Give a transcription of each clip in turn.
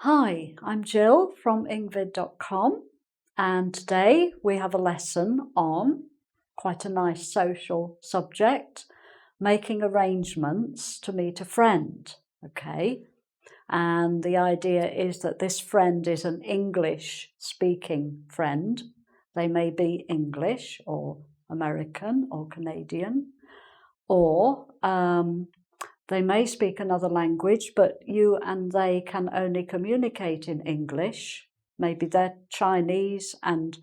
Hi, I'm Jill from engVid.com, and today we have a lesson on quite a nice social subject, making arrangements to meet a friend, okay? And the idea is that this friend is an English-speaking friend. They may be English or American or Canadian, or they may speak another language, but you and they can only communicate in English. Maybe they're Chinese and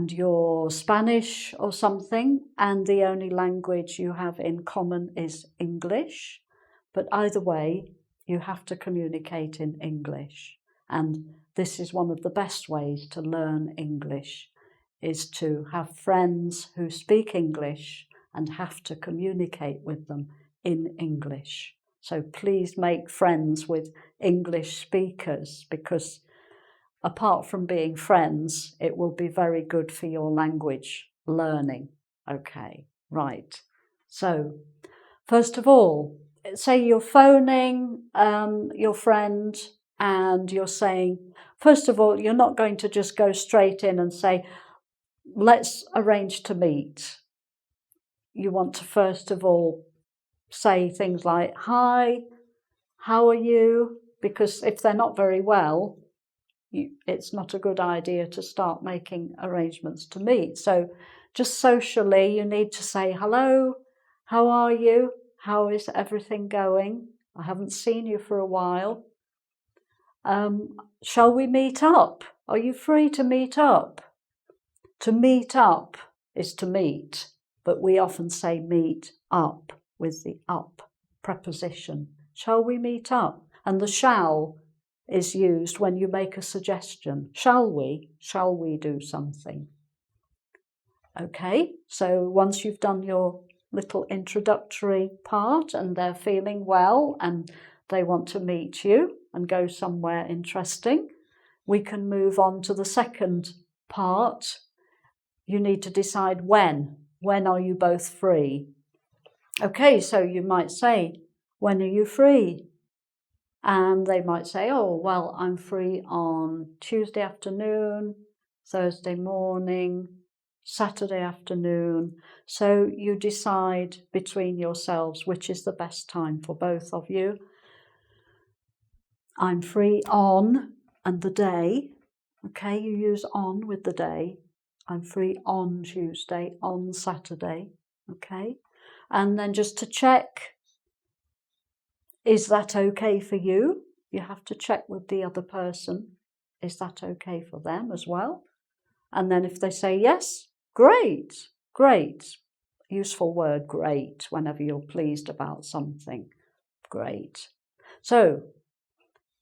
you're Spanish or something, and the only language you have in common is English. But either way, you have to communicate in English. And this is one of the best ways to learn English, is to have friends who speak English and have to communicate with them in English. So please make friends with English speakers, because apart from being friends, it will be very good for your language learning. Okay, right. So first of all, say you're phoning your friend and you're saying, first of all, you're not going to just go straight in and say, let's arrange to meet. You want to first of all say things like, hi, how are you? Because if they're not very well, it's not a good idea to start making arrangements to meet. So just socially, you need to say, hello, how are you? How is everything going? I haven't seen you for a while. Shall we meet up? Are you free to meet up? To meet up is to meet, but we often say meet up with the up preposition. Shall we meet up? And the shall is used when you make a suggestion. Shall we? Shall we do something? Okay, so once you've done your little introductory part and they're feeling well and they want to meet you and go somewhere interesting, we can move on to the second part. You need to decide when. When are you both free? Okay, so you might say, when are you free? And they might say, oh, well, I'm free on Tuesday afternoon, Thursday morning, Saturday afternoon. So you decide between yourselves which is the best time for both of you. I'm free on, and the day. Okay, you use on with the day. I'm free on Tuesday, on Saturday. Okay, and then just to check, is that okay for you? You have to check with the other person. Is that okay for them as well? And then if they say yes, great, great. Useful word, great, whenever you're pleased about something. Great. So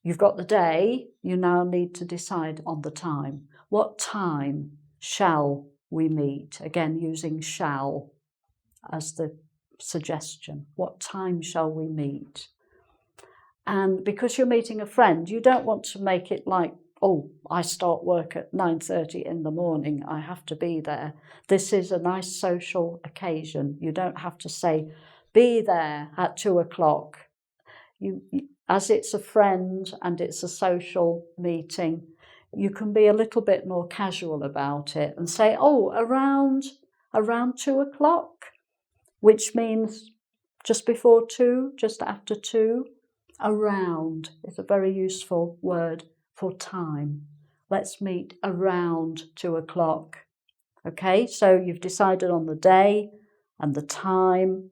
you've got the day. You now need to decide on the time. What time shall we meet? Again, using shall as the suggestion. What time shall we meet? And because you're meeting a friend, you don't want to make it like, oh, I start work at 9:30 in the morning, I have to be there. This is a nice social occasion. You don't have to say, be there at 2 o'clock. As it's a friend and it's a social meeting, you can be a little bit more casual about it and say, oh, around 2 o'clock, which means just before 2, just after 2. Around is a very useful word for time. Let's meet around 2 o'clock. Okay, so you've decided on the day and the time.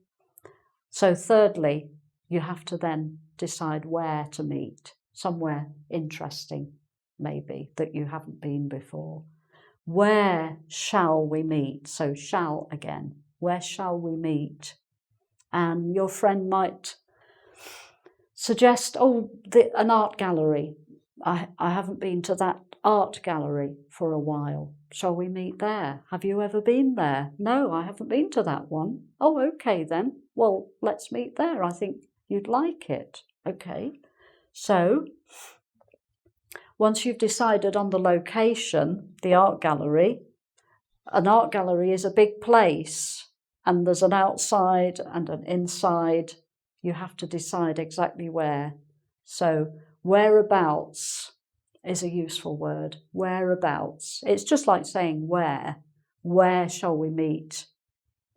So thirdly, you have to then decide where to meet. Somewhere interesting, maybe, that you haven't been before. Where shall we meet? So shall again. Where shall we meet? And your friend might suggest, oh, an art gallery. I haven't been to that art gallery for a while. Shall we meet there? Have you ever been there? No, I haven't been to that one. Oh, okay then. Well, let's meet there. I think you'd like it. Okay. So once you've decided on the location, the art gallery, an art gallery is a big place and there's an outside and an inside. You have to decide exactly where. So whereabouts is a useful word. Whereabouts. It's just like saying where. Where shall we meet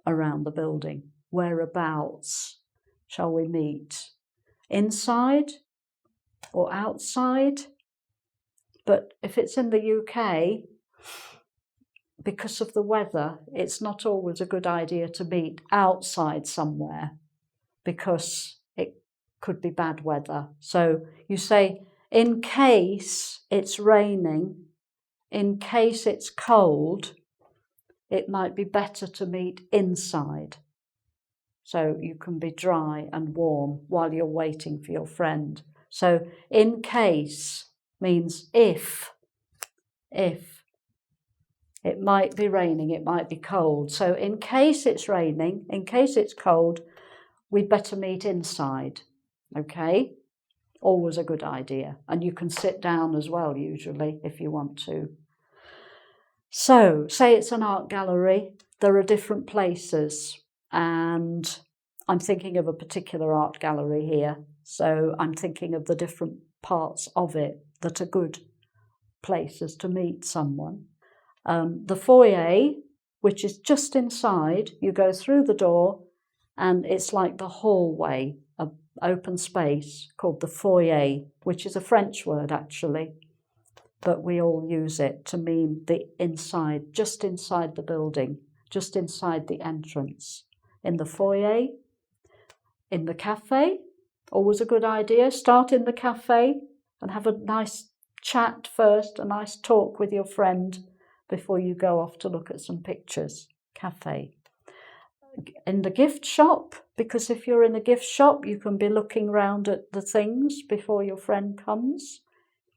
around the building? Whereabouts shall we meet? Inside or outside? But if it's in the UK, because of the weather, it's not always a good idea to meet outside somewhere because it could be bad weather. So you say, in case it's raining, in case it's cold, it might be better to meet inside. So you can be dry and warm while you're waiting for your friend. So in case means if. It might be raining, it might be cold. So in case it's raining, in case it's cold, we'd better meet inside, okay? Always a good idea. And you can sit down as well, usually, if you want to. So, say it's an art gallery, there are different places, and I'm thinking of a particular art gallery here. So I'm thinking of the different parts of it that are good places to meet someone. The foyer, which is just inside, you go through the door and it's like the hallway, an open space called the foyer, which is a French word actually, but we all use it to mean the inside, just inside the building, just inside the entrance. In the foyer, in the cafe, always a good idea. Start in the cafe and have a nice chat first, a nice talk with your friend before you go off to look at some pictures. Cafe. In the gift shop, because if you're in a gift shop, you can be looking around at the things before your friend comes.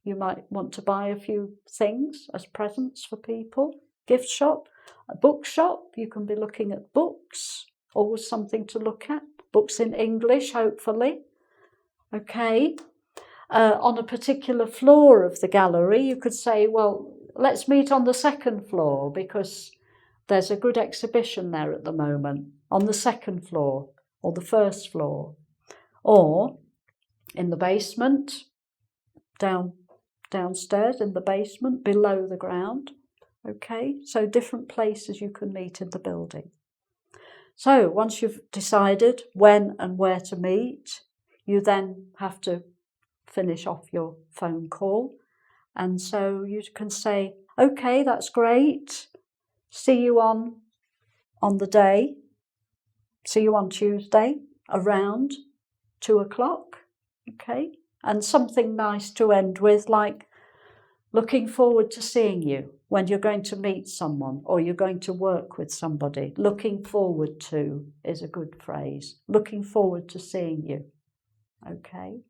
You might want to buy a few things as presents for people. Gift shop. A bookshop, you can be looking at books. Always something to look at. Books in English, hopefully. Okay. On a particular floor of the gallery, you could say, well, let's meet on the second floor because there's a good exhibition there at the moment. On the second floor or the first floor. Or in the basement, downstairs in the basement, below the ground. Okay, so different places you can meet in the building. So once you've decided when and where to meet, you then have to finish off your phone call. And so you can say, okay, that's great. See you on the day. See you on Tuesday around 2:00. Okay. And something nice to end with, like looking forward to seeing you when you're going to meet someone or you're going to work with somebody. Looking forward to is a good phrase. Looking forward to seeing you. Okay.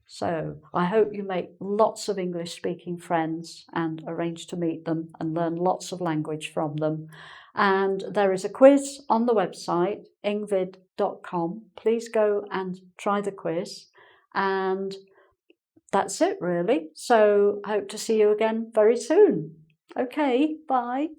So I hope you make lots of English-speaking friends and arrange to meet them and learn lots of language from them. And there is a quiz on the website, engvid.com. Please go and try the quiz. And that's it, really. So I hope to see you again very soon. Okay, bye.